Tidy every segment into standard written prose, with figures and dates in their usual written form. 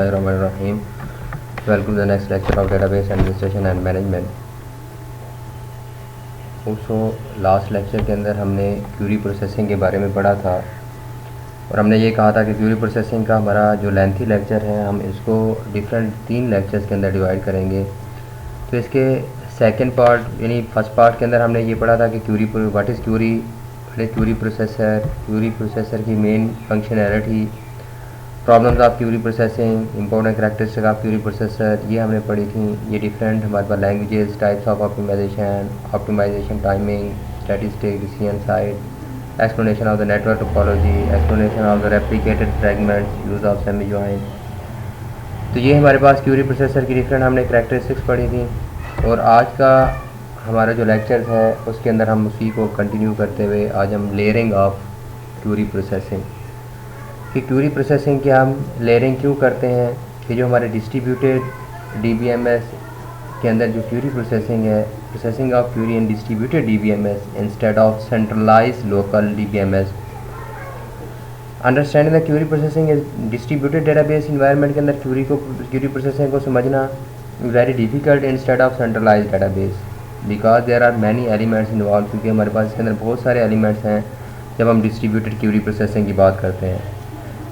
बिस्मिल्लाहिर्रहमानिर्रहीम। Welcome to the next lecture of database administration and management. Last lecture के अंदर हमने क्यूरी प्रोसेसिंग के बारे में पढ़ा था और हमने ये कहा था कि क्यूरी प्रोसेसिंग का हमारा जो लेंथी लेक्चर है हम इसको डिफरेंट 3 लेक्चर्स के अंदर डिवाइड करेंगे। तो इसके सेकंड पार्ट यानी फर्स्ट पार्ट के अंदर हमने ये पढ़ा था कि व्हाट इज़ क्यूरी प्रोसेसर की main functionality, problems of query processing, important characteristic of query processor, ये हमने पढ़ी थी। ये डिफरेंट हमारे पास languages, types of optimization, timing, statistic, decision side, explanation of the network topology, explanation of the replicated fragments, use of semi join. तो ये हमारे पास क्यूरी प्रोसेसर की डिफरेंट हमने करैक्टरिस्टिक्स पढ़ी थी और आज का हमारा जो लेक्चर है उसके अंदर हम उसी को कंटिन्यू करते हुए आज हम लेयरिंग ऑफ क्यूरी प्रोसेसिंग कि क्यूरी प्रोसेसिंग के हम लेयरिंग क्यों करते हैं कि जो हमारे डिस्ट्रीब्यूटेड DBMS के अंदर जो क्यूरी प्रोसेसिंग है, processing of query in distributed DBMS instead of centralized local DBMS। Understanding the query processing is distributed database environment के अंदर क्यूरी प्रोसेसिंग को समझना very difficult instead of centralized database because there are many elements involve, क्योंकि हमारे पास इसके अंदर बहुत सारे एलिमेंट्स हैं जब हम डिस्ट्रीब्यूटेड क्यूरी प्रोसेसिंग की बात करते हैं।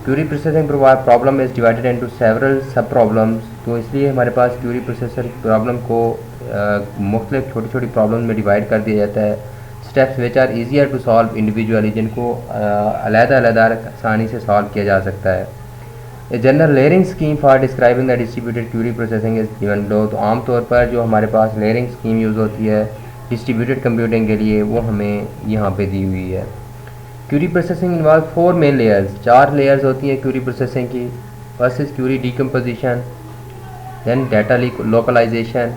Query processing problem is divided into several sub problems. तो इसलिए हमारे पास क्यूरी प्रोसेसर प्रॉब्लम को मुख्तलिफ छोटी छोटी प्रॉब्लम में डिवाइड कर दिया जाता है। Steps which are easier to solve individually, जिनको अलग-अलग आसानी से सॉल्व किया जा सकता है। A general layering scheme for describing the distributed query processing is given below. तो आमतौर पर जो हमारे पास लेयरिंग स्कीम यूज़ होती है डिस्ट्रीब्यूटेड कंप्यूटिंग के लिए वो हमें यहाँ पे दी हुई है। Query processing involve 4 main layers, 4 layers होती हैं क्यूरी प्रोसेसिंग की। First is query decomposition, then data localization,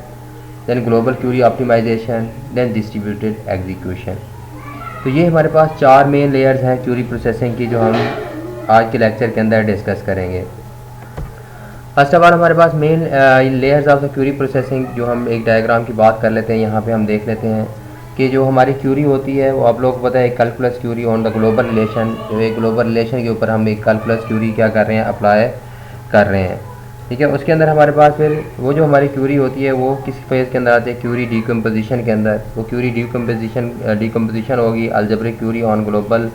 then global query optimization, then distributed execution. तो ये हमारे पास 4 मेन लेयर्स हैं क्यूरी प्रोसेसिंग की जो हम आज के लेक्चर के अंदर डिस्कस करेंगे। फर्स्ट ऑफ ऑल हमारे पास main layers of the query processing जो हम एक डायग्राम की बात कर लेते हैं। यहाँ पे हम देख लेते हैं कि जो हमारी क्यूरी होती है वो आप लोग को पता है calculus query on the global relation. जो एक ग्लोबल रिलेशन के ऊपर हम एक कैलकुलस क्यूरी क्या कर रहे हैं, अप्लाई कर रहे हैं, ठीक है। उसके अंदर हमारे पास फिर वो जो हमारी क्यूरी होती है वो किस फेज़ के अंदर आती है, क्यूरी डीकम्पोजिशन के अंदर। वो क्यूरी डीकम्पोजिशन होगी algebraic query on global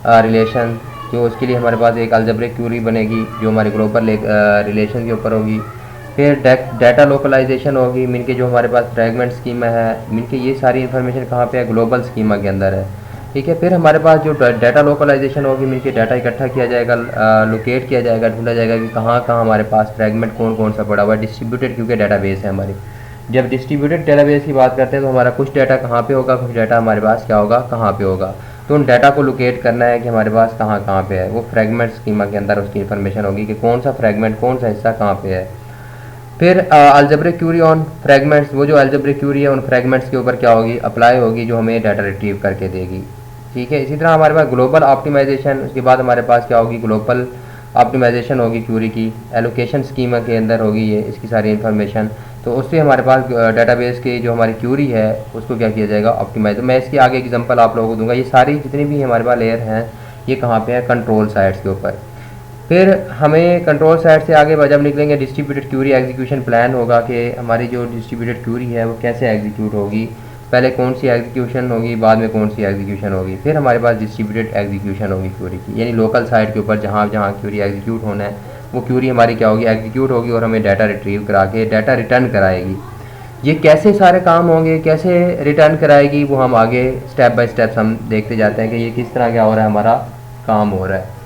relation. जो उसके लिए हमारे पास एक अलजेब्रिक क्यूरी बनेगी जो हमारे ग्लोबल रिलेशन के ऊपर होगी। फिर डाटा लोकलाइजेशन होगी, मीन के जो हमारे पास फ्रैगमेंट स्कीमा है, मीन के ये सारी इन्फॉर्मेशन कहाँ पे है, ग्लोबल स्कीमा के अंदर है, ठीक है। फिर हमारे पास जो डाटा लोकलाइजेशन होगी, मीन के डाटा इकट्ठा किया जाएगा, लोकेट किया जाएगा, ढूंढा जाएगा कि कहाँ कहाँ हमारे पास फ्रैगमेंट कौन कौन सा पड़ा हुआ है। डिस्ट्रीब्यूटेड क्योंकि डेटाबेस है हमारी, जब डिस्ट्रीब्यूटेड डेटाबेस की बात करते हैं तो हमारा कुछ डाटा कहाँ पे होगा, कुछ डाटा हमारे पास क्या होगा, कहाँ पे होगा। तो उन डाटा को लोकेट करना है कि हमारे पास कहाँ कहाँ पे है। वो फ्रैगमेंट स्कीमा के अंदर उसकी इन्फॉर्मेशन होगी कि कौन सा फ्रैगमेंट, कौन सा हिस्सा कहाँ पे है। फिर अलजेब्रिक क्यूरी ऑन फ्रैगमेंट्स, वो जो अलजेब्रिक क्यूरी है उन फ्रैगमेंट्स के ऊपर क्या होगी, अप्लाई होगी, जो हमें डाटा रिट्रीव करके देगी, ठीक है। इसी तरह हमारे पास ग्लोबल ऑप्टिमाइजेशन, उसके बाद हमारे पास क्या होगी, ग्लोबल ऑप्टिमाइजेशन होगी क्यूरी की, एलोकेशन स्कीमा के अंदर होगी ये इसकी सारी इन्फॉर्मेशन। तो उससे हमारे पास डेटाबेस की जो हमारी क्यूरी है उसको क्या किया जाएगा, ऑप्टिमाइज। मैं इसकी आगे एग्जांपल आप लोगों को दूंगा। ये सारी जितनी भी हमारे पास लेयर हैं ये कहाँ पे है, कंट्रोल साइड्स के ऊपर। फिर हमें कंट्रोल साइड से आगे जब निकलेंगे डिस्ट्रीब्यूटेड क्यूरी एग्जीक्यूशन प्लान होगा कि हमारी जो डिस्ट्रीब्यूटेड क्यूरी है वो कैसे एग्जीक्यूट होगी, पहले कौन सी एग्जीक्यूशन होगी, बाद में कौन सी एग्जीक्यूशन होगी। फिर हमारे पास डिस्ट्रीब्यूटेड एग्जीक्यूशन होगी क्यूरी की, यानी लोकल साइड के ऊपर जहाँ जहाँ क्यूरी एग्जीक्यूट होना है वो क्यूरी हमारी क्या होगी, एग्जीक्यूट होगी और हमें डाटा रिट्रीव करा के डाटा रिटर्न कराएगी। ये कैसे सारे काम होंगे, कैसे रिटर्न कराएगी, वो हम आगे स्टेप बाय स्टेप हम देखते जाते हैं कि ये किस तरह क्या हो रहा है, हमारा काम हो रहा है,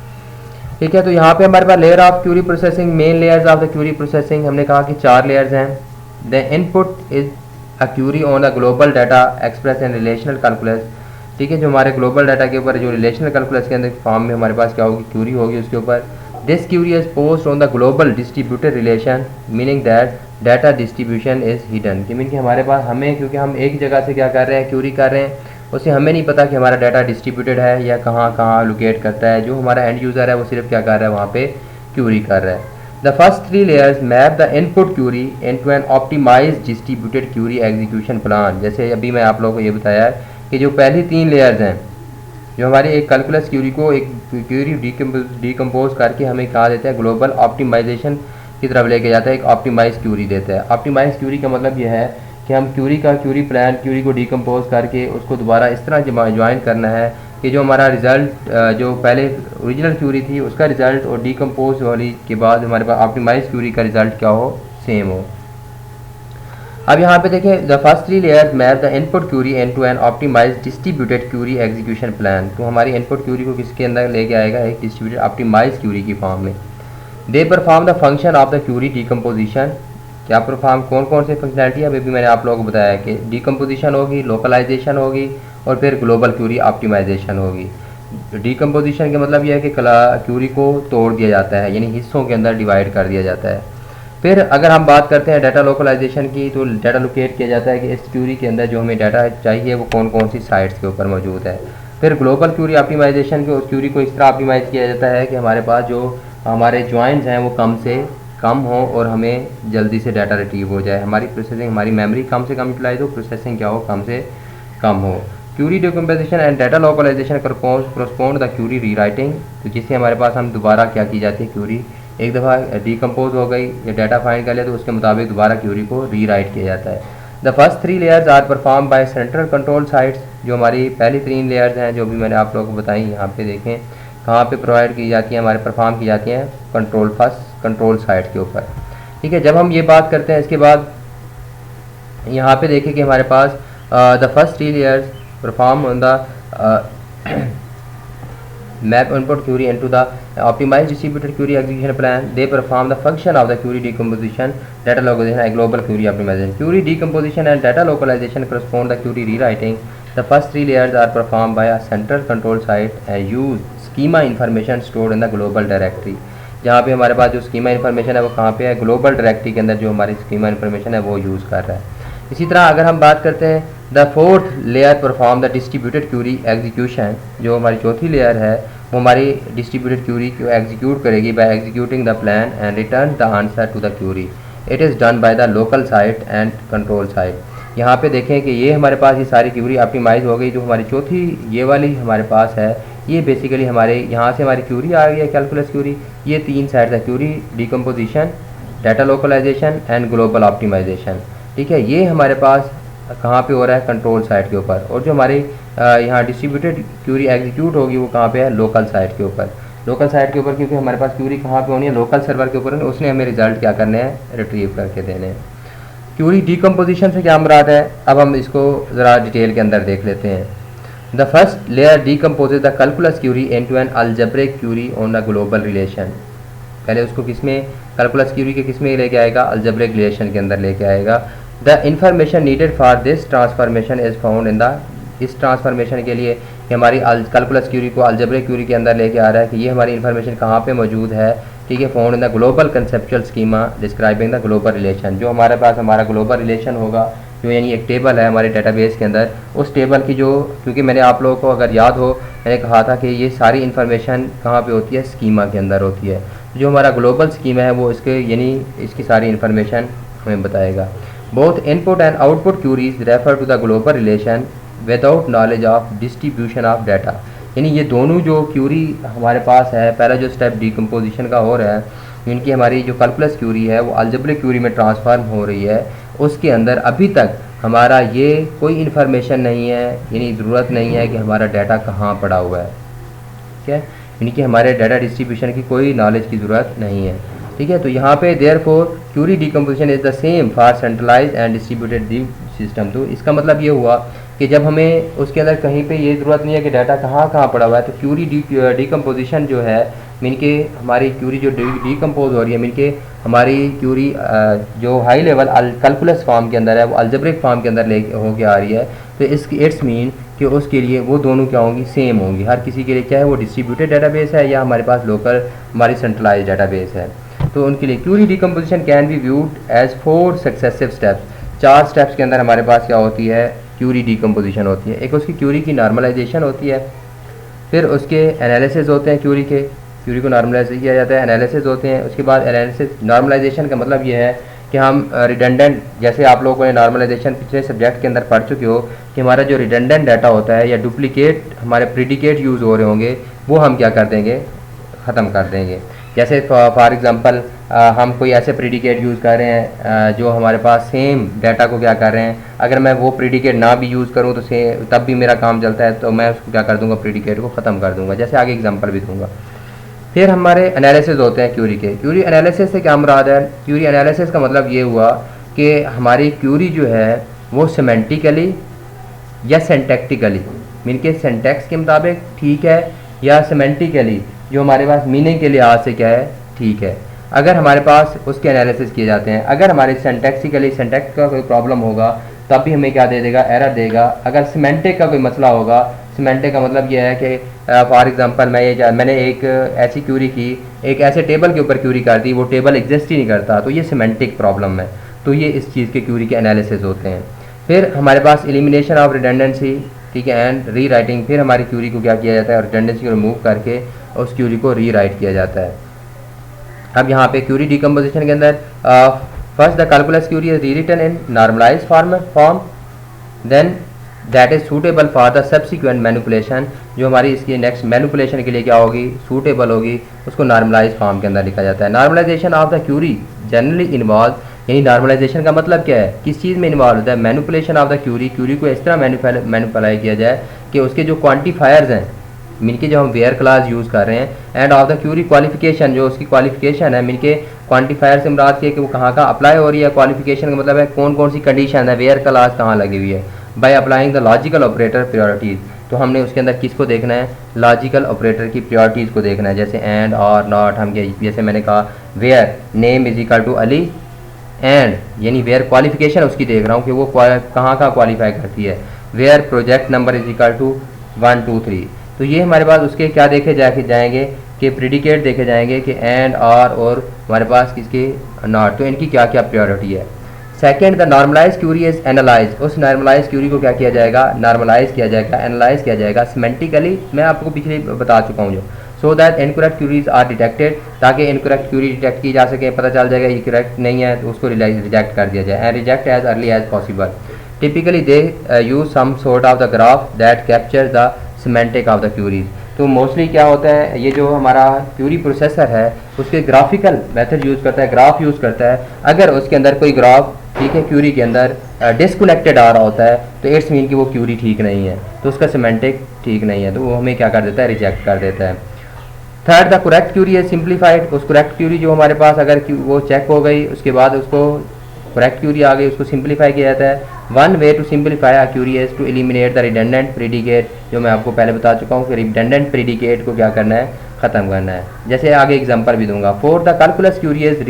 ठीक है। तो यहाँ पे हमारे पास layer of query processing, main layers of the query processing, हमने कहा कि 4 लेयर्स हैं। The input is a query on the global data express and relational calculus, ठीक है। जो हमारे ग्लोबल डाटा के ऊपर जो रिलेशनल कैलकुलस के अंदर फॉर्म में हमारे पास क्या होगी, क्यूरी होगी उसके ऊपर। This query is post on the global distributed relation, meaning that data distribution is hidden, कि मीन कि हमारे पास हमें, क्योंकि हम एक जगह से क्या कर रहे हैं, क्यूरी कर रहे हैं, उससे हमें नहीं पता कि हमारा डाटा डिस्ट्रीब्यूटेड है या कहाँ कहाँ लोकेट करता है। जो हमारा एंड यूज़र है वो सिर्फ क्या कर रहा है, वहाँ पे क्यूरी कर रहा है। The first 3 layers map the input query into an optimized distributed query execution plan. जैसे अभी मैं आप लोगों को ये बताया है कि जो पहली 3 लेयर्स हैं जो हमारी एक कैलकुलस क्यूरी को एक क्यूरी डीकम्पोज करके हमें कहा देता है ग्लोबल ऑप्टिमाइजेशन की तरफ लेके जाता है, एक ऑप्टिमाइज क्यूरी देता है। ऑप्टिमाइज क्यूरी का मतलब यह है कि हम क्यूरी प्लान क्यूरी को डिकम्पोज करके उसको दोबारा इस तरह ज्वाइन करना है कि जो हमारा रिज़ल्ट जो पहले ओरिजिनल क्यूरी थी उसका रिज़ल्ट और डिकम्पोज वाली के बाद हमारे पास ऑप्टिमाइज क्यूरी का रिज़ल्ट क्या हो, सेम हो। अब यहाँ पे देखें, the first 3 layers map the input query into an optimize distributed query execution plan. तो हमारी इनपुट क्यूरी को किसके अंदर लेके आएगा, एक डिस्ट्रीब्यूटेड ऑप्टिमाइज क्यूरी की फॉर्म में। They perform the function of the query decomposition. क्या परफॉर्म, कौन कौन से फंक्शनैलिटी है, अभी भी मैंने आप लोगों को बताया कि डिकम्पोजिशन होगी, लोकलाइजेशन होगी और फिर ग्लोबल क्यूरी ऑप्टिमाइजेशन होगी। डिकम्पोजिशन का मतलब यह है कि क्यूरी को तोड़ दिया जाता है, यानी हिस्सों के अंदर डिवाइड कर दिया जाता है। फिर अगर हम बात करते हैं डाटा लोकलाइजेशन की, तो डाटा लोकेट किया जाता है कि इस क्यूरी के अंदर जो हमें डाटा चाहिए वो कौन कौन सी साइट्स के ऊपर मौजूद है। फिर ग्लोबल क्यूरी ऑप्टिमाइजेशन के, उस क्यूरी को इस तरह ऑप्टिमाइज़ किया जाता है कि हमारे पास जो हमारे ज्वाइंट्स हैं वो कम से कम हो और हमें जल्दी से डाटा रिट्रीव हो जाए, हमारी प्रोसेसिंग, हमारी मेमोरी कम से कम यूटिलाइज हो, प्रोसेसिंग क्या हो, कम से कम हो। Query decomposition and data localization correspond the query rewriting. तो जिससे हमारे पास हम दोबारा क्या की जाती है, क्यूरी एक दफ़ा डिकम्पोज हो गई या डाटा फाइंड कर लिया तो उसके मुताबिक दोबारा क्यूरी को रीराइट किया जाता है। The first 3 layers are perform by central control sites. जो हमारी पहली 3 लेयर्स हैं जो भी मैंने आप लोगों को बताई, यहाँ पे देखें कहाँ पे प्रोवाइड की जाती हैं, हमारे परफॉर्म की जाती हैं कंट्रोल साइट के ऊपर। ठीक है, जब हम ये बात करते हैं इसके बाद यहाँ पे देखें कि हमारे पास the first 3 layers perform on the map input query into the optimized distributed query execution plan. They perform the function of the query decomposition, data localization and global query optimization. Query decomposition and data localization correspond to query rewriting. The first 3 layers are performed by a central control site and use schema information stored in the global directory. जहाँ पे हमारे पास जो schema information है वो कहाँ पे है, global directory के अंदर जो हमारी स्कीमा इन्फॉर्मेशन है वो यूज़ कर रहा है। इसी तरह अगर हम बात करते हैं the fourth layer perform the distributed query execution. जो हमारी चौथी लेयर है वो हमारी डिस्ट्रीब्यूटेड क्यूरी को एग्जीक्यूट करेगी by executing the plan and return the answer to the query. It is done by the local site and control site. यहाँ पे देखें कि ये हमारे पास ये सारी क्यूरी ऑप्टिमाइज हो गई। जो हमारी चौथी ये वाली हमारे पास है, ये बेसिकली हमारे यहाँ से हमारी क्यूरी आ गई है, कैलकुलस क्यूरी। ये 3 साइड है, query decomposition, data localization and global optimization. ठीक है, ये हमारे पास कहाँ पे हो रहा है, कंट्रोल साइट के ऊपर। और जो हमारी यहाँ डिस्ट्रीब्यूटेड क्यूरी एग्जीक्यूट होगी वो कहाँ पे है, लोकल साइट के ऊपर। लोकल साइट के ऊपर क्योंकि हमारे पास क्यूरी कहाँ पे होनी है, लोकल सर्वर के ऊपर, उसने हमें रिजल्ट क्या करने हैं, रिट्रीव करके देने हैं। क्यूरी डिकम्पोजिशन से क्या मुराद है, अब हम इसको ज़रा डिटेल के अंदर देख लेते हैं। The first layer decomposes the calculus query into an algebraic query on the global relation. पहले उसको किसमें, कैलकुलस क्यूरी के किसमें लेके आएगा, अलजेब्रिक रिलेशन के अंदर लेके आएगा। The information needed for this transformation is found in the, इस ट्रांसफॉर्मेशन के लिए कि हमारी कैलकुलस क्यूरी को अलजेब्रिक क्यूरी के अंदर लेके आ रहा है कि ये हमारी इन्फॉर्मेशन कहाँ पे मौजूद है। ठीक है, found in the global conceptual schema describing the global relation. जो हमारे पास हमारा ग्लोबल रिलेशन होगा, जो यानी एक टेबल है हमारे डेटाबेस के अंदर, उस टेबल की जो, क्योंकि मैंने आप लोगों को अगर याद हो मैंने कहा था कि ये सारी इन्फॉर्मेशन कहाँ पे होती है, स्कीमा के अंदर होती है। जो हमारा ग्लोबल स्कीमा है वो इसके यानी इसकी सारी इन्फॉर्मेशन हमें बताएगा। Both input and output queries refer to the global relation without knowledge of distribution of data. यानी ये दोनों जो क्यूरी हमारे पास है, पहला जो स्टेप डिकम्पोजिशन का हो रहा है, इनकी हमारी जो कैलकुलस क्यूरी है वो अलजेब्रिक क्यूरी में ट्रांसफॉर्म हो रही है, उसके अंदर अभी तक हमारा ये कोई इन्फॉर्मेशन नहीं है, यानी ज़रूरत नहीं है कि हमारा डाटा कहाँ पड़ा हुआ है। ठीक है, यानी कि हमारे डाटा डिस्ट्रीब्यूशन की कोई नॉलेज की ज़रूरत नहीं है। ठीक है, तो यहाँ पे therefore query decomposition is the same for centralize and distributed system. तो इसका मतलब ये हुआ कि जब हमें उसके अंदर कहीं पे ये ज़रूरत नहीं है कि डाटा कहाँ कहाँ पड़ा हुआ है, तो क्यूरी डिकम्पोजिशन जो है मीन के हमारी क्यूरी जो डिकम्पोज हो रही है, मीन के हमारी क्यूरी जो हाई लेवल कैलकुलस फॉर्म के अंदर है वो अलजेब्रिक फॉर्म के अंदर ले होके आ रही है। तो इसकी इट्स मीन कि उसके लिए वो दोनों क्या होंगी, सेम होंगी हर किसी के लिए, चाहे वो डिस्ट्रीब्यूटेड डाटाबेस है या हमारे पास लोकल हमारी सेंट्रलाइज डाटाबेस है। तो उनके लिए query decomposition can be viewed as 4 successive steps. 4 steps के अंदर हमारे पास क्या होती है, क्यूरी डिकम्पोजिशन होती है। एक उसकी क्यूरी की नॉर्मलाइजेशन होती है, फिर उसके एनालिसिस होते हैं, क्यूरी को नॉर्मलाइज किया जाता है, एनालिसिस होते हैं। उसके बाद एनालिसिस, नॉर्मलाइजेशन का मतलब ये है कि हम रिडंडेंट, जैसे आप लोगों ने नॉर्मलाइजेशन पिछले सब्जेक्ट के अंदर पढ़ चुके हो कि हमारा जो रिडंडेंट डाटा होता है या डुप्लीकेट हमारे प्रीडिकेट यूज़ हो रहे होंगे वो हम क्या कर देंगे, ख़त्म कर देंगे। जैसे फॉर एग्ज़ाम्पल हम कोई ऐसे प्रीडिकेट यूज़ कर रहे हैं जो हमारे पास सेम डाटा को क्या कर रहे हैं, अगर मैं वो प्रीडिकेट ना भी यूज़ करूँ तो तब भी मेरा काम चलता है, तो मैं उसको क्या कर दूँगा, प्रीडिकेट को ख़त्म कर दूँगा। जैसे आगे एग्जांपल भी दूँगा। फिर हमारे एनालिसिस होते हैं क्यूरी के। क्यूरी एनालिसिस से क्या मुराद है? क्यूरी एनालिसिस का मतलब ये हुआ कि हमारी क्यूरी जो है वो सिमेंटिकली या सिंटैक्टिकली, मीन के सिंटैक्स के मुताबिक ठीक है, या सिमेंटिकली जो हमारे पास मीनिंग के लिहाज से क्या है, ठीक है। अगर हमारे पास उसके एनालिसिस किए जाते हैं, अगर हमारे सिंटैक्सिकली सिंटैक्स का कोई प्रॉब्लम होगा तब भी हमें क्या दे देगा, एरर देगा। अगर सिमेंटिक का कोई मसला होगा, सिमेंटिक का मतलब ये है कि फॉर एग्जांपल मैंने एक ऐसी क्यूरी की, एक ऐसे टेबल के ऊपर क्यूरी कर दी, वो टेबल एग्जिस्ट ही नहीं करता, तो ये सिमेंटिक प्रॉब्लम है। तो ये इस चीज़ के क्यूरी के एनालिसिस होते हैं। फिर हमारे पास एलिमिनेशन ऑफ रिडंडेंसी, ठीक है, एंड री राइटिंग। फिर हमारी क्यूरी को क्या किया जाता है, रिडंडेंसी को रिमूव करके उस क्यूरी को री राइट किया जाता है। अब यहाँ पे क्यूरी डिकम्पोजिशन के अंदर first the calculus query is rewritten in normalized form, then that is suitable for the subsequent manipulation. जो हमारी इसकी नेक्स्ट मैनिपुलेशन के लिए क्या होगी, सूटेबल होगी, उसको नॉर्मलाइज्ड फॉर्म के अंदर लिखा जाता है। Normalization of the query generally involve, यानी नॉर्मलाइजेशन का मतलब क्या है, किस चीज़ में इन्वॉल्व होता है, manipulation of the query. Query को इस तरह मैनिपुलाई किया जाए कि उसके जो क्वान्टिफायर्स हैं, मीन के जो हम वेयर क्लास यूज़ कर रहे हैं, and of the query qualification, जो उसकी क्वालिफिकेशन है, मीन के क्वान्टिफायर से मुराद के कि वो कहाँ कहाँ अप्लाई हो रही है। क्वालिफिकेशन का मतलब है कौन कौन सी कंडीशन है, वेयर क्लास कहाँ लगी हुई है। Bye applying the logical operator priorities, तो हमने उसके अंदर किसको देखना है, लॉजिकल ऑपरेटर की प्रायोरिटीज़ को देखना है। जैसे एंड और नॉट, हम जैसे मैंने कहा where name is equal to Ali and, यानी वेयर क्वालिफिकेशन उसकी देख रहा हूँ कि वो कहाँ कहाँ क्वालिफाई करती है। Where project number is equal to 1 2 3, तो ये हमारे पास उसके क्या देखे जाएंगे कि प्रीडिकेट देखे जाएंगे कि एंड और हमारे पास किसके नॉट, तो इनकी क्या क्या प्रायोरिटी है। Second the normalize query is analyze, उस नॉर्मलाइज क्यूरी को क्या किया जाएगा, नॉर्मलाइज किया जाएगा, एनालाइज किया जाएगा सिमेंटिकली। मैं आपको पिछले बता चुका हूँ जो, so that incorrect queries are detected, ताकि इनकरेक्ट क्यूरी डिटेक्ट की जा सके, पता चल जाएगा ये करेक्ट नहीं है तो उसको रिजेक्ट कर दिया जाए, and reject as early as possible. Typically they use some sort of the graph that capture the semantic of the queries. तो मोस्टली क्या होता है, ये जो हमारा क्यूरी प्रोसेसर है उसके ग्राफिकल मेथड यूज़ करता है, ग्राफ यूज़ करता है। अगर उसके अंदर कोई ग्राफ, ठीक है, क्यूरी के अंदर डिस्कनेक्टेड आ रहा होता है तो इट्स मीन कि वो क्यूरी ठीक नहीं है, तो उसका सिमेंटिक ठीक नहीं है, तो वो हमें क्या कर देता है, रिजेक्ट कर देता है। Third the correct query is simplified, उस करेक्ट क्यूरी जो हमारे पास अगर वो चेक हो गई, उसके बाद उसको करेक्ट क्यूरी आ गई, उसको सिंप्लीफाई किया जाता है। One way to simplify a query is to eliminate the redundant predicate, जो मैं आपको पहले बता चुका हूँ कि रिडंडेंट प्रीडिकेट को क्या करना है, ख़त्म करना है। जैसे आगे एग्जांपल भी दूंगा। Fourth the calculus query is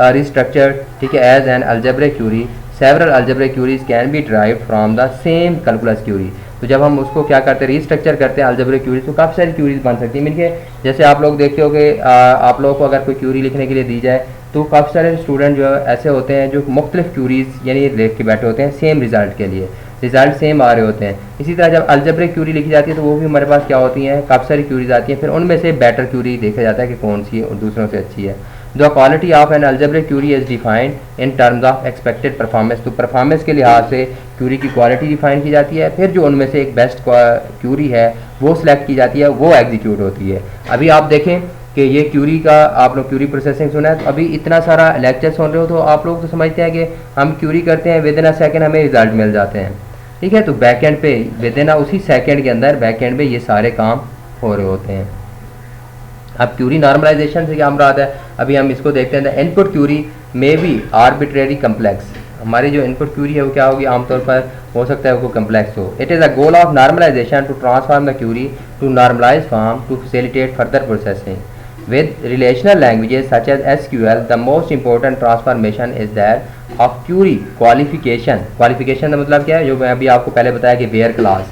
restructured, ठीक है, as an algebraic query, several algebraic queries can be derived from the same calculus query. तो जब हम उसको क्या करते हैं, रिस्ट्रक्चर करते हैं अलजेब्रिक क्यूरीज, तो काफ़ी सारी क्यूरीज बन सकती है। मीन जैसे आप लोग देखते हो कि आप लोगों को अगर कोई क्यूरी लिखने के लिए दी जाए तो काफ़ी सारे स्टूडेंट जो ऐसे होते हैं जो मुख्तलिफ क्यूरीज यानी लिख के बैठे होते हैं सेम रिजल्ट के लिए, रिजल्ट सेम आ रहे होते हैं। इसी तरह जब अलजेब्रिक क्यूरी लिखी जाती है तो वो भी हमारे पास क्या होती हैं, काफ़ी सारी क्यूरीज आती हैं, फिर उनमें से बेटर क्यूरी देखा जाता है कि कौन सी और दूसरों से अच्छी है। The quality of an algebraic query is defined in terms of expected performance, तो परफॉर्मेंस के लिहाज से क्यूरी की क्वालिटी डिफाइन की जाती है। फिर जो उनमें से एक बेस्ट क्यूरी है वो सिलेक्ट की जाती है, वो एग्जीक्यूट होती है। अभी आप देखें कि ये क्यूरी का आप लोग क्यूरी प्रोसेसिंग सुना है, तो अभी इतना सारा लेक्चर सुन रहे हो तो आप लोग तो समझते हैं कि हम क्यूरी करते हैं, विद इन अ सेकेंड हमें रिजल्ट मिल जाते हैं, ठीक है। तो बैक एंड पे विद इन उसी सेकेंड के अंदर बैक एंड पे ये सारे काम हो रहे होते हैं। अब क्यूरी नॉर्मलाइजेशन से क्या मुराद है, अभी हम इसको देखते हैं। Input query may be arbitrary complex, हमारी जो इनपुट क्यूरी है वो क्या होगी, आमतौर पर हो सकता है वो कम्प्लेक्स हो। It is a goal of normalization to transform the query to normalize form to facilitate further processing with relational languages such as SQL. The most important transformation is that of query qualification. Qualification का मतलब क्या है, जो मैं अभी आपको पहले बताया कि where class,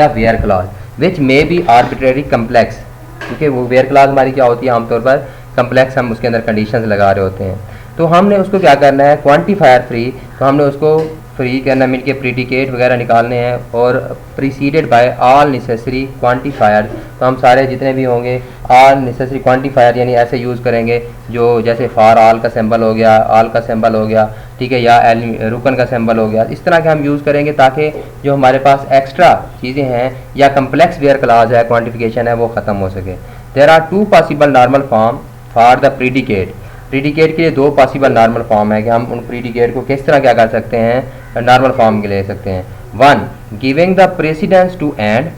the where class which may be arbitrary complex, ठीक है। वो where class हमारी क्या होती है, आमतौर पर complex हम उसके अंदर conditions लगा रहे होते हैं। तो हमने उसको क्या करना है, क्वान्टिफायर फ्री, तो हमने उसको फ्री करना, मिल के प्रीडिकेट वगैरह निकालने हैं, और preceded by all necessary quantifier, तो हम सारे जितने भी होंगे ऑल नेसेसरी क्वान्टिफायर यानी ऐसे यूज़ करेंगे जो जैसे फॉर ऑल का सिंबल हो गया, ऑल का सिंबल हो गया, ठीक है, या रुकन का सिंबल हो गया, इस तरह के हम यूज़ करेंगे ताकि जो हमारे पास एक्स्ट्रा चीज़ें हैं या कम्प्लेक्स वेयर क्लास है, क्वान्टिफिकेशन है, वो ख़त्म हो सके। There are two possible normal form for the predicate, predicate के लिए दो पॉसिबल नॉर्मल फॉर्म है कि हम उन प्रीडिकेट को किस तरह क्या कर सकते हैं, नॉर्मल फॉर्म के ले सकते हैं। One, giving the precedence to and,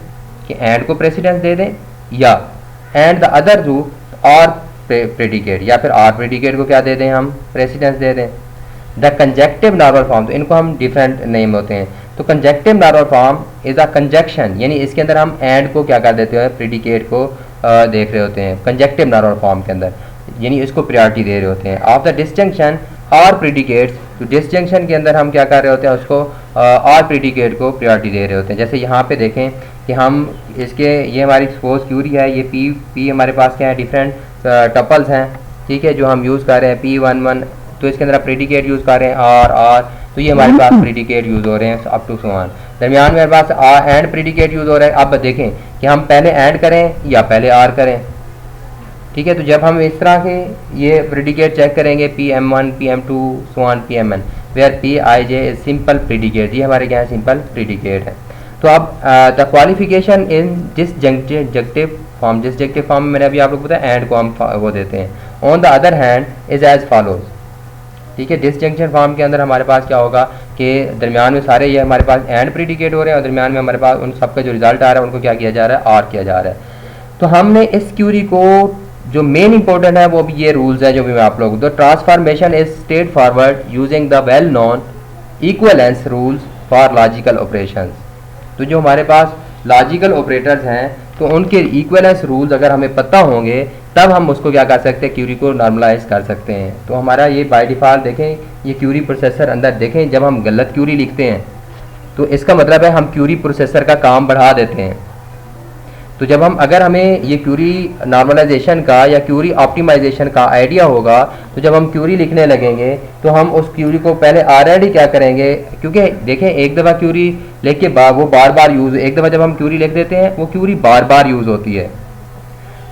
कि एंड को प्रेसिडेंस दे दें, या and the other to or predicate, या फिर और प्रेडिकेट को क्या दे दें हम, प्रेसिडेंस दे दें। द कंजेक्टिव नॉर्मल फॉर्म, तो इनको हम डिफरेंट नेम होते हैं। तो conjunctive normal form is a conjunction, यानी इसके अंदर हम एंड को क्या कर देते हैं, प्रेडिकेट को देख रहे होते हैं कंजेक्टिव नॉर्मल फॉर्म के अंदर, यानी इसको प्रायोरिटी दे रहे होते हैं। ऑफ द डिस्जंक्शन और प्रीडिकेट्स, तो डिस्जंक्शन के अंदर हम क्या कर रहे होते हैं, उसको और प्रीडिकेट को प्रायोरिटी दे रहे होते हैं। जैसे यहाँ पे देखें कि हम इसके, ये हमारी सपोज क्यूरी है, ये पी हमारे पास क्या है, डिफरेंट टपल्स हैं, ठीक है, जो हम यूज़ कर रहे हैं P11, तो इसके अंदर प्रीडिकेट यूज़ कर रहे हैं और, तो ये हमारे पास प्रीडिकेट यूज़ हो रहे हैं अप टू सो ऑन। दरमियान में हमारे पास एंड प्रीडिकेट यूज़ हो रहा है। अब देखें कि हम पहले एंड करें या पहले आर करें, ठीक है। तो जब हम इस तरह के ये प्रीडिकेट चेक करेंगे PM1, PM2 so on PMN, where PIJ is simple predicate, ये हमारे क्या है, सिंपल प्रीडिकेट है। तो अब the qualification in disjunctive form, disjunctive form में मैंने अभी आप लोग बताया एंड को हम वो देते हैं। On the other hand is as follows, ठीक है। डिसजंक्शन फॉर्म के अंदर हमारे पास क्या होगा कि दरमियान में सारे ये हमारे पास एंड प्रीडिकेट हो रहे हैं और दरमियान में हमारे पास उन सबका जो रिजल्ट आ रहा है उनको क्या किया जा रहा है, आर किया जा रहा है। तो हमने इस क्यूरी को जो मेन इंपॉर्टेंट है वो भी ये रूल्स है जो भी मैं आप लोग, the transformation is straight forward using the well known equivalence rules for logical operations. तो जो हमारे पास लॉजिकल ऑपरेटर्स हैं तो उनके इक्विवेलेंस रूल्स अगर हमें पता होंगे तब हम उसको क्या कर सकते हैं, क्यूरी को नॉर्मलाइज कर सकते हैं। तो हमारा ये बाय डिफ़ॉल्ट देखें, ये क्यूरी प्रोसेसर अंदर देखें, जब हम गलत क्यूरी लिखते हैं तो इसका मतलब है हम क्यूरी प्रोसेसर का काम बढ़ा देते हैं। तो जब हम, अगर हमें ये क्यूरी नॉर्मलाइजेशन का या क्यूरी ऑप्टिमाइजेशन का आइडिया होगा, तो जब हम क्यूरी लिखने लगेंगे तो हम उस क्यूरी को पहले ऑलरेडी क्या करेंगे, क्योंकि देखें एक दफ़ा क्यूरी लिख के वो बार बार यूज़, एक दफ़ा जब हम क्यूरी लिख देते हैं वो क्यूरी बार बार यूज़ होती है,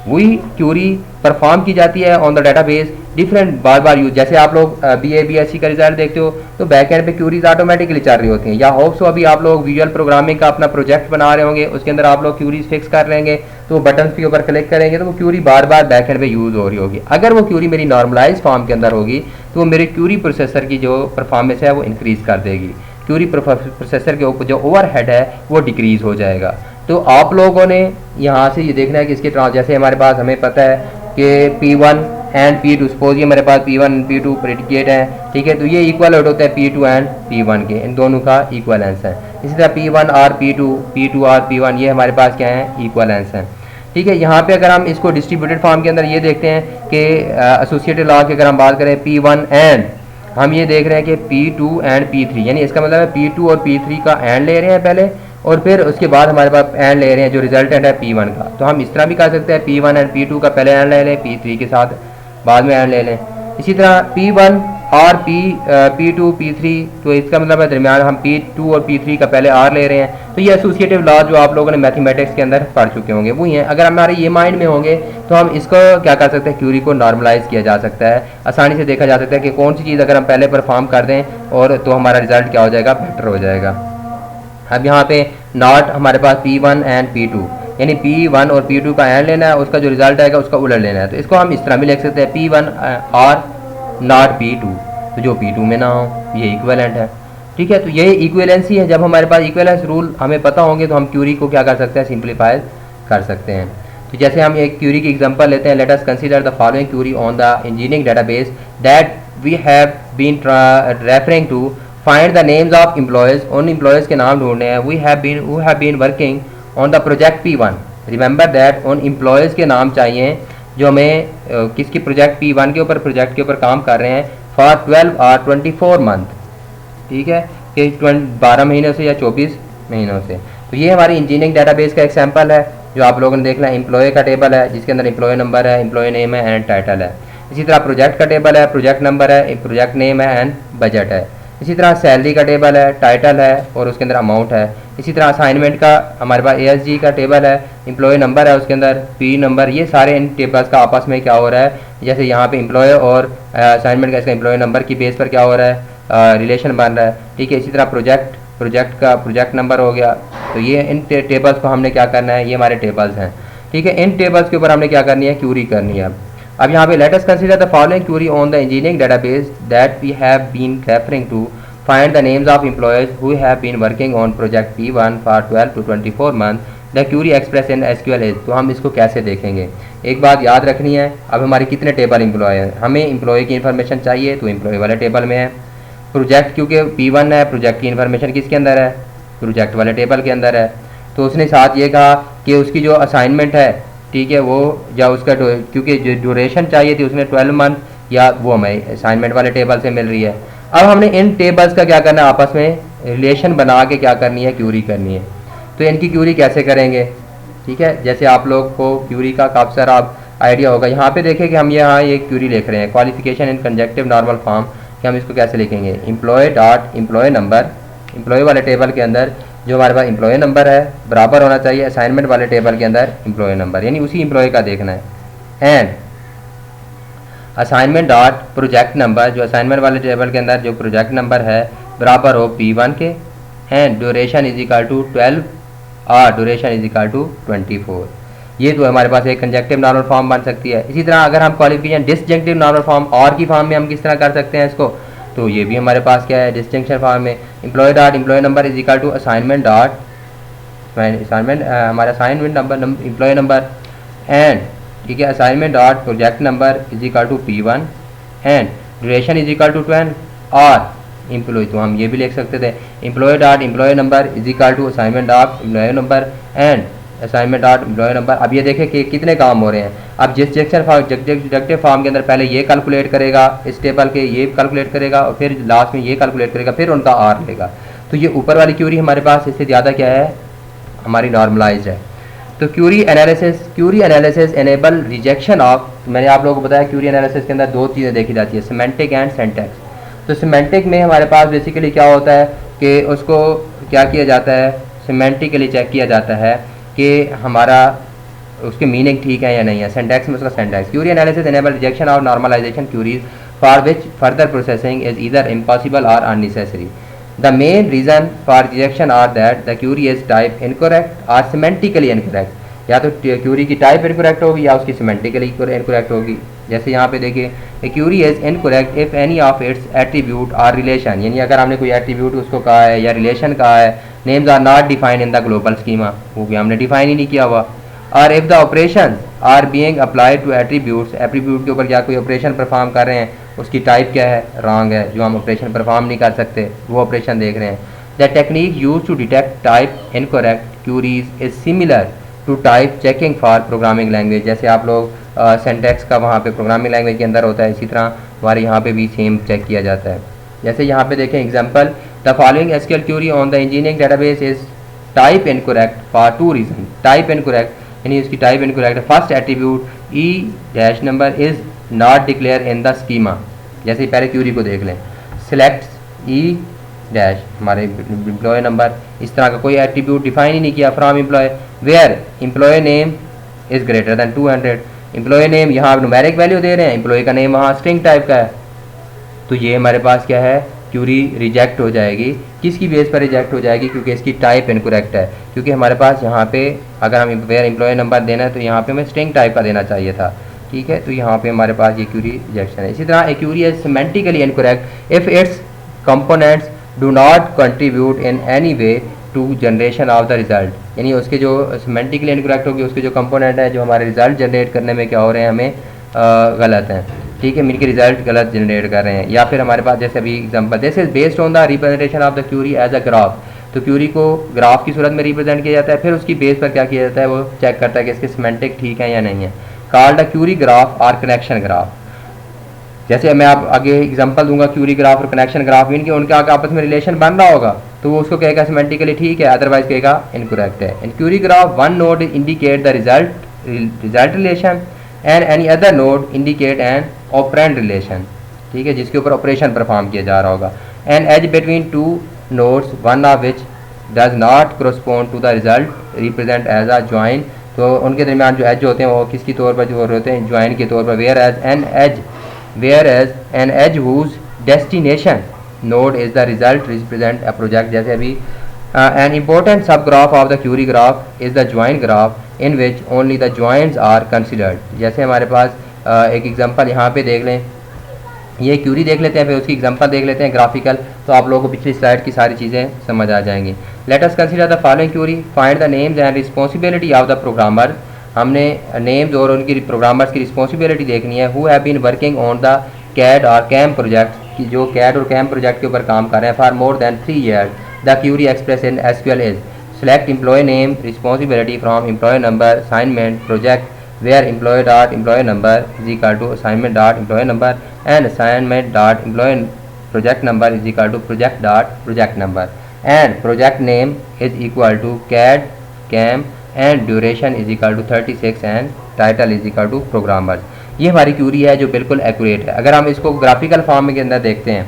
वही क्यूरी परफॉर्म की जाती है on the database, different bar bar use. जैसे आप लोग BA BSc का रिजल्ट देखते हो तो बैक एंड पे क्यूरीज ऑटोमेटिकली चल रही होती हैं, या होप सो अभी आप लोग विजुअल प्रोग्रामिंग का अपना प्रोजेक्ट बना रहे होंगे, उसके अंदर आप लोग क्यूरीज फिक्स कर लेंगे, तो बटन के ऊपर क्लिक करेंगे तो वो क्यूरी बार बार बैक एंड पे यूज़ हो रही होगी। अगर वो क्यूरी मेरी नॉर्मलाइज फॉर्म के अंदर होगी तो वो मेरे क्यूरी प्रोसेसर की जो परफॉर्मेंस है वो इंक्रीज़ कर देगी, क्यूरी प्रोसेसर के ऊपर जो ओवरहेड है वो डिक्रीज़ हो जाएगा। तो आप लोगों ने यहाँ से ये देखना है कि इसके जैसे हमारे पास हमें पता है कि P1 एंड P2, सपोज ये हमारे पास P1 P2 प्रेडिकेट है, ठीक है, तो ये इक्वल होता है P2 एंड P1 के, इन दोनों का इक्वलेंस है। इसी तरह P1 और P2, P2 और P1 ये हमारे पास क्या है, इक्वलेंस है, ठीक है। यहाँ पे अगर हम इसको डिस्ट्रीब्यूटेड फॉर्म के अंदर ये देखते हैं कि एसोसिएटेड लॉ की अगर हम बात करें P1 एंड, हम ये देख रहे हैं कि P2 एंड P3, यानी इसका मतलब है P2 और P3 का एंड ले रहे हैं पहले और फिर उसके बाद हमारे पास एंड ले रहे हैं जो रिजल्टेंट है P1 का। तो हम इस तरह भी कर सकते हैं P1 एंड P2 का पहले एंड ले लें, P3 के साथ बाद में एंड ले लें। इसी तरह P1 और P2 P3, तो इसका मतलब है दरमियान हम P2 और P3 का पहले आर ले रहे हैं। तो ये एसोसिएटिव लॉ जो आप लोगों ने मैथमेटिक्स के अंदर पढ़ चुके होंगे वही हैं। अगर हमारे ये माइंड में होंगे तो हम इसको क्या कर सकते हैं, क्यूरी को नॉर्मलाइज किया जा सकता है, आसानी से देखा जा सकता है कि कौन सी चीज़ अगर हम पहले परफॉर्म कर दें और तो हमारा रिजल्ट क्या हो जाएगा, बेटर हो जाएगा। अब यहाँ पे नॉट हमारे पास P1 एंड P2, यानी P1 और P2 का एंड लेना है, उसका जो रिजल्ट आएगा उसका उलट लेना है। तो इसको हम इस तरह भी लिख सकते हैं P1 और नॉट P2, तो जो P2 में ना हो, ये इक्विवेलेंट है, ठीक है। तो ये इक्विवेलेंसी है। जब हमारे पास इक्विवेलेंस रूल हमें पता होंगे तो हम क्यूरी को क्या कर सकते हैं, सिंप्लीफाई कर सकते हैं। तो जैसे हम एक क्यूरी की एग्जांपल लेते हैं, let us consider the following query on the engineering database that we have been referring to, find the names of employees, उन एम्प्लॉयज़ के नाम ढूंढने हैं। We have been working on the project P1, remember that उन employees के नाम चाहिए जो हमें किसकी प्रोजेक्ट P1 के ऊपर, प्रोजेक्ट के ऊपर काम कर रहे हैं फॉर 12 और 24 मंथ, ठीक है, कि 12 महीनों से या 24 महीनों से। तो ये हमारी इंजीनियरिंग डेटाबेस का एक सैम्पल है जो आप लोगों ने देखना है। एम्प्लॉय का टेबल है जिसके अंदर एम्प्लॉय नंबर है, एम्प्लॉय नेम है एंड टाइटल है। इसी तरह प्रोजेक्ट का टेबल है, प्रोजेक्ट नंबर है, प्रोजेक्ट नेम है एंड बजट है। इसी तरह सैलरी का टेबल है, टाइटल है और उसके अंदर अमाउंट है। इसी तरह असाइनमेंट का हमारे पास ASG का टेबल है, एम्प्लॉय नंबर है, उसके अंदर P नंबर। ये सारे इन टेबल्स का आपस में क्या हो रहा है, जैसे यहाँ पे एम्प्लॉय और असाइनमेंट का इसका एम्प्लॉय नंबर की बेस पर क्या हो रहा है, रिलेशन बन रहा है, ठीक है। इसी तरह प्रोजेक्ट का प्रोजेक्ट नंबर हो गया। तो ये इन टेबल्स को हमने क्या करना है, ये हमारे टेबल्स हैं, ठीक है। इन टेबल्स के ऊपर हमने क्या करनी है, क्यूरी करनी है। अब यहाँ पे let us consider the following query on the engineering database that we have been referring to find the names of employees who have been working on project P1 for 12 to 24 month the query express in SQL is. तो हम इसको कैसे देखेंगे, एक बात याद रखनी है, अब हमारे कितने टेबल एम्प्लॉय हैं, हमें एम्प्लॉय की इन्फॉर्मेशन चाहिए तो एम्प्लॉय वाले टेबल में है। प्रोजेक्ट क्योंकि P1 है, प्रोजेक्ट की इन्फॉर्मेशन किसके अंदर है, प्रोजेक्ट वाले टेबल के अंदर है। तो उसने साथ ये कहा कि उसकी जो असाइनमेंट है, ठीक है, वो या उसका क्योंकि जो ड्यूरेशन चाहिए थी उसने 12 मंथ या वो हमें असाइनमेंट वाले टेबल से मिल रही है। अब हमने इन टेबल्स का क्या करना है, आपस में रिलेशन बना के क्या करनी है, क्यूरी करनी है। तो इनकी क्यूरी कैसे करेंगे, ठीक है, जैसे आप लोग को क्यूरी का काफ़ी सारा आप आइडिया होगा। यहाँ पे देखें कि हम यहाँ ये क्यूरी लिख रहे हैं, qualification in conjunctive normal form, कि हम इसको कैसे लिखेंगे, employee dot employ number, employee वाले टेबल के अंदर जो हमारे पास एम्प्लॉय नंबर है बराबर होना चाहिए असाइनमेंट वाले टेबल के अंदर एम्प्लॉय नंबर, यानी उसी एम्प्लॉय का देखना है। And assignment dot project number, जो असाइनमेंट वाले टेबल के अंदर जो प्रोजेक्ट नंबर है बराबर हो P1 के। And duration is equal to 12 और ड्यूरेशन इज इक्वल टू 24। ये तो हमारे पास एक कंजक्टिव नॉर्मल फॉर्म बन सकती है। इसी तरह अगर हम क्वालिफिकेशन डिसजंक्टिव नॉर्मल फॉर्म और की फॉर्म में हम किस तरह कर सकते हैं इसको, तो ये भी हमारे पास क्या है, डिस्टिंक्शन फॉर्म में employ dot employ number is equal to assignment dot assignment हमारा assignment number employ number, and ठीक है assignment dot project number is equal to P1 and duration is equal to 12 और एम्प्लॉय, तो हम ये भी लिख सकते थे employee dot employ number is equal to assignment dot employ number and assignment dot employ number. अब ये देखें कि कितने काम हो रहे हैं। अब जिस डिडक्टिव फॉर्म के अंदर पहले ये कैलकुलेट करेगा, इस टेबल के ये कैलकुलेट करेगा और फिर लास्ट में ये कैलकुलेट करेगा, फिर उनका आर लेगा। तो ये ऊपर वाली क्यूरी हमारे पास इससे ज़्यादा क्या है, हमारी नॉर्मलाइज्ड है। तो query analysis enable rejection of, मैंने आप लोगों को बताया क्यूरी एनालिसिस के अंदर दो चीज़ें देखी जाती है, सिमेंटिक एंड सिंटैक्स। तो सिमेंटिक में हमारे पास बेसिकली क्या होता है कि उसको क्या किया जाता है, सिमेंटिकली चेक किया जाता है कि हमारा उसके मीनिंग ठीक है या नहीं है। सिंटैक्स में उसका syntax. Query analysis enable rejection और normalization queries for which further processing is either impossible or unnecessary. The main reason for rejection are that the query is type incorrect or semantically incorrect. या तो Curie की type incorrect होगी या उसकी semantically incorrect होगी। जैसे यहाँ पे देखिए, a query is incorrect if any of its attribute or relation, यानी अगर हमने कोई एट्रीब्यूट उसको कहा है या रिलेशन कहा है, names are not defined in the global schema, वो भी हमने डिफाइन ही नहीं किया हुआ। और if the operation are being applied to attributes, attribute के ऊपर क्या कोई ऑपरेशन परफॉर्म कर रहे हैं, उसकी टाइप क्या है, रॉन्ग है, जो हम ऑपरेशन परफॉर्म नहीं कर सकते वो ऑपरेशन देख रहे हैं। The technique use to detect type incorrect queries is similar to type checking for programming language. जैसे आप लोग सिंटैक्स का वहाँ पे प्रोग्रामिंग लैंग्वेज के अंदर होता है, इसी तरह हमारे यहाँ पे भी सेम चेक किया जाता है। जैसे यहाँ पे देखें example, the following SQL query on the engineering database is type incorrect for 2 reason. Type incorrect यानी उसकी टाइप इनकरेक्ट है। First attribute E- number is not declare in the schema. जैसे पहले क्यूरी को देख लें, सिलेक्ट E- हमारे employee number, इस तरह का कोई एट्रीब्यूट डिफाइन ही नहीं किया from employ. Where employ name is greater than 200, employee name यहाँ न्यूमेरिक वैल्यू दे रहे हैं, एम्प्लॉय का नेम वहाँ स्ट्रिंग टाइप का है, तो ये हमारे पास क्या है, क्यूरी रिजेक्ट हो जाएगी। किसकी बेस पर रिजेक्ट हो जाएगी, क्योंकि इसकी टाइप इनकरेक्ट है। क्योंकि हमारे पास यहाँ पे अगर हम वेयर एम्प्लॉय नंबर देना है तो यहाँ पे हमें स्ट्रिंग टाइप का देना चाहिए था, ठीक है, तो यहाँ पे हमारे पास ये क्यूरी रिजेक्शन है। इसी तरह a query is semantically incorrect if its components do not contribute in any way to generation of the result, यानी उसके जो सिमेंटिकली इनकरेक्ट होगी, उसके जो कंपोनेंट है जो हमारे रिजल्ट जनरेट करने में क्या हो रहे हैं, हमें गलत हैं, ठीक है, इनके रिजल्ट गलत जनरेट कर रहे हैं। या फिर हमारे पास जैसे अभी example, this is based on the representation of the query as a graph. तो क्यूरी को ग्राफ की सूरत में रिप्रेजेंट किया जाता है, फिर उसकी बेस पर क्या किया जाता है, वो चेक करता है कि इसके सिमेंटिक ठीक है या नहीं है। कॉल्ड अ क्यूरी ग्राफ और कनेक्शन ग्राफ। जैसे मैं आप आगे एग्जांपल दूंगा, क्यूरी ग्राफ और कनेक्शन ग्राफ, इनके उनके आपस में रिलेशन बन रहा होगा तो वो उसको कहेगा सिमेंटिकली ठीक है, अदरवाइज कहेगा इनकरेक्ट है। In query graph one node indicate the result relation and any other node indicate an operand relation, ठीक है, जिसके ऊपर ऑपरेशन परफॉर्म किया जा रहा होगा। An edge between two nodes one of which does not correspond to the result represent as a join. तो उनके दरमियान जो एज होते हैं वो किसकी तौर पर जो होते हैं, ज्वाइन के तौर पर। Where edge an edge whose destination node is the result represent a project. जैसे अभी an important subgraph of the query graph is the join graph in which only the joins are considered। जैसे हमारे पास एक example यहाँ पे देख लें, ये क्यूरी देख लेते हैं, फिर उसकी एग्जांपल देख लेते हैं ग्राफिकल, तो आप लोगों को पिछली स्लाइड की सारी चीज़ें समझ आ जाएंगी। Let us consider the following query, find the names and responsibility of the programmer. हमने नेम्स और उनकी प्रोग्रामर्स की रिस्पॉन्सिबिलिटी देखनी है। Who have been working on the CAD और कैम प्रोजेक्ट, की जो कैड और कैम प्रोजेक्ट के ऊपर काम कर रहे हैं for more than 3 years। The query express in SQL is select employee name responsibility from employee number assignment project where employee dot employee number is equal to assignment dot employee number and assignment dot employee project number is equal to project dot project number and project name is equal to CAD CAM and duration is equal to 36 and title is equal to programmers। ये हमारी Curie है जो बिल्कुल accurate है। अगर हम इसको graphical form के अंदर देखते हैं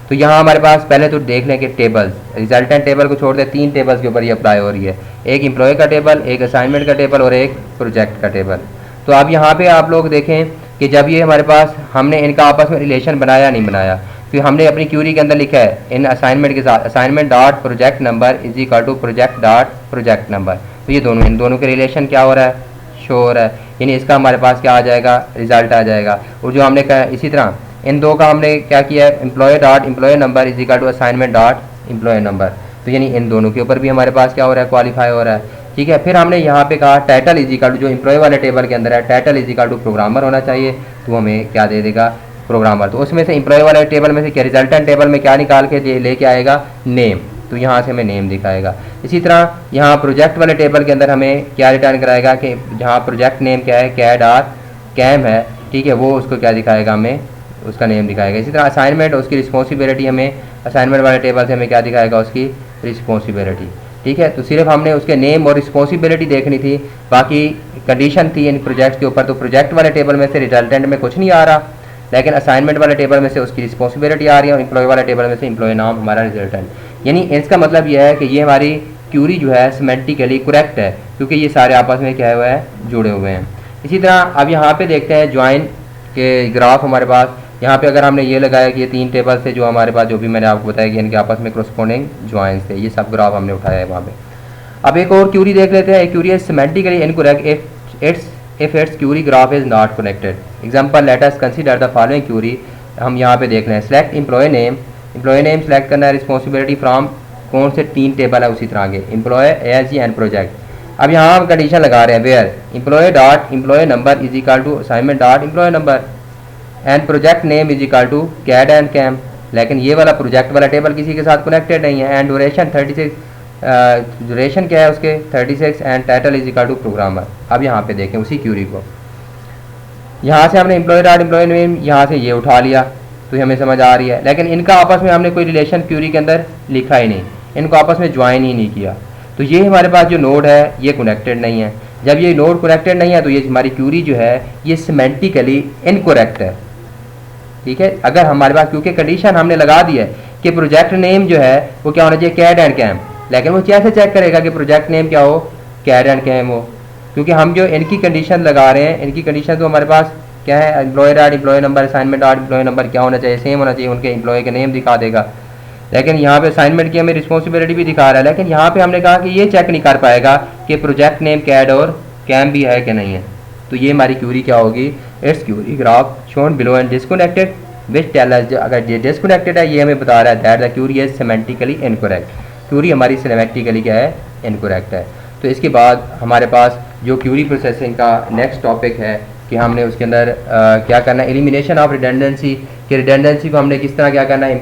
तो यहाँ हमारे पास पहले तो देख लें कि टेबल्स, रिजल्टेंट टेबल को छोड़ दें, 3 टेबल्स के ऊपर ये अप्लाई हो रही है, एक एम्प्लॉय का टेबल, एक असाइनमेंट का टेबल और एक प्रोजेक्ट का टेबल। तो अब यहाँ पे आप लोग देखें कि जब ये हमारे पास हमने इनका आपस में रिलेशन बनाया नहीं बनाया, फिर हमने अपनी क्यूरी के अंदर लिखा है इन असाइनमेंट के साथ assignment dot project number is equal to project dot project number. तो ये दोनों, इन दोनों के रिलेशन क्या हो रहा है, शो हो रहा है, यानी इसका हमारे पास क्या आ जाएगा, रिजल्ट आ जाएगा। और जो हमने कहा इसी तरह इन दो का हमने क्या किया है, employee dot employ number is equal to assignment dot employ number. तो यानी इन दोनों के ऊपर भी हमारे पास क्या हो रहा है, क्वालिफाई हो रहा है। ठीक है, फिर हमने यहाँ पे कहा टाइटल इज इक्वल टू, जो एम्प्लॉय वाले टेबल के अंदर है title is equal to programmer होना चाहिए, तो हमें क्या दे देगा, प्रोग्रामर। तो उसमें से एम्प्लॉय वाले टेबल में से क्या रिजल्टेंट टेबल में क्या निकाल के लेके आएगा, नेम, तो यहाँ से हमें नेम दिखाएगा। इसी तरह यहाँ प्रोजेक्ट वाले टेबल के अंदर हमें क्या रिटर्न कराएगा कि जहाँ प्रोजेक्ट नेम क्या है, कैड और कैम है, ठीक है, वो उसको क्या दिखाएगा, हमें उसका नेम दिखाएगा। इसी तरह असाइनमेंट, उसकी रिस्पॉन्सिबिलिटी हमें असाइनमेंट वाले टेबल से हमें क्या दिखाएगा, उसकी रिस्पॉन्सिबिलिटी। ठीक है, तो सिर्फ हमने उसके नेम और रिस्पॉन्सिबिलिटी देखनी थी, बाकी कंडीशन थी इन प्रोजेक्ट के ऊपर। तो प्रोजेक्ट वाले टेबल में से रिजल्टेंट में कुछ नहीं आ रहा, लेकिन असाइनमेंट वाले टेबल में से उसकी रिस्पॉन्सिबिलिटी आ रही है और एम्प्लॉय वाले टेबल में से एम्प्लॉय नाम हमारा रिजल्टेंट। यानी इसका मतलब यह है कि ये हमारी क्यूरी जो है सिमेंटिकली करेक्ट है, क्योंकि ये सारे आपस में क्या हुआ है, जुड़े हुए हैं। इसी तरह अब यहाँ पे देखते हैं ज्वाइन के ग्राफ हमारे पास। यहाँ पे अगर हमने ये लगाया कि ये 3 टेबल थे जो हमारे पास, जो भी मैंने आपको बताया कि इनके आपस में करस्पॉन्डिंग ज्वाइंस थे, ये सब ग्राफ हमने उठाया है वहाँ पे। अब एक और क्यूरी देख लेते हैं। एक क्यूरी है semantically incorrect if its query graph is not connected। Example, let us consider the following query। हम यहाँ पे देख लें, select employee name select करना है, responsibility from कौन से 3 टेबल है उसी तरह के, employee ASG and project। अब यहाँ हम कंडीशन लगा रहे हैं where employee dot employee number is equal to assignment dot employee number and project name is equal to CAD and CAM। लेकिन ये वाला प्रोजेक्ट वाला टेबल किसी के साथ कनेक्टेड नहीं है। एंड ड्यूरेशन 36, ड्यूरेशन क्या है उसके 36 and title is equal to programmer. अब यहाँ पे देखें उसी क्यूरी को, यहाँ से हमने एम्प्लॉय डॉट एम्प्लॉय नेम यहाँ से ये उठा लिया तो हमें समझ आ रही है, लेकिन इनका आपस में हमने कोई रिलेशन क्यूरी के अंदर लिखा ही नहीं, इनको आपस में ज्वाइन ही नहीं किया। तो ये हमारे पास जो नोड है ये कनेक्टेड नहीं है। जब ये नोड कनेक्टेड नहीं है तो ये हमारी क्यूरी जो है ये सिमेंटिकली इनकरेक्ट है। ठीक है, अगर हमारे पास, क्योंकि कंडीशन हमने लगा दी है कि प्रोजेक्ट नेम जो है वो क्या होना चाहिए, कैड एंड कैम, लेकिन वो कैसे चेक करेगा कि प्रोजेक्ट नेम क्या हो, कैड एंड कैम हो, क्योंकि हम जो इनकी कंडीशन लगा रहे हैं, इनकी कंडीशन तो हमारे पास क्या है, employee dot employ number assignment dot employ number क्या होना चाहिए, सेम होना चाहिए, उनके एम्प्लॉय का नेम दिखा देगा। लेकिन यहाँ पे असाइनमेंट की हमें रिस्पॉन्सिबिलिटी भी दिखा रहा है, लेकिन यहाँ पे हमने कहा कि ये चेक नहीं कर पाएगा कि प्रोजेक्ट नेम कैड और कैम भी है कि नहीं है। तो ये हमारी क्यूरी क्या होगी, it's query graph shown below and disconnected which tell us, अगर ये डिस्कनेक्टेड है ये हमें बता रहा है that the query is semantically incorrect, query हमारी सिमेंटिकली क्या है, इनकरेक्ट है। तो इसके बाद हमारे पास जो क्यूरी प्रोसेसिंग का नेक्स्ट टॉपिक है कि हमने उसके अंदर क्या करना है, एलिमिनेशन ऑफ रिडंडेंसी, कि रिडंडेंसी को हमने किस तरह क्या करना है,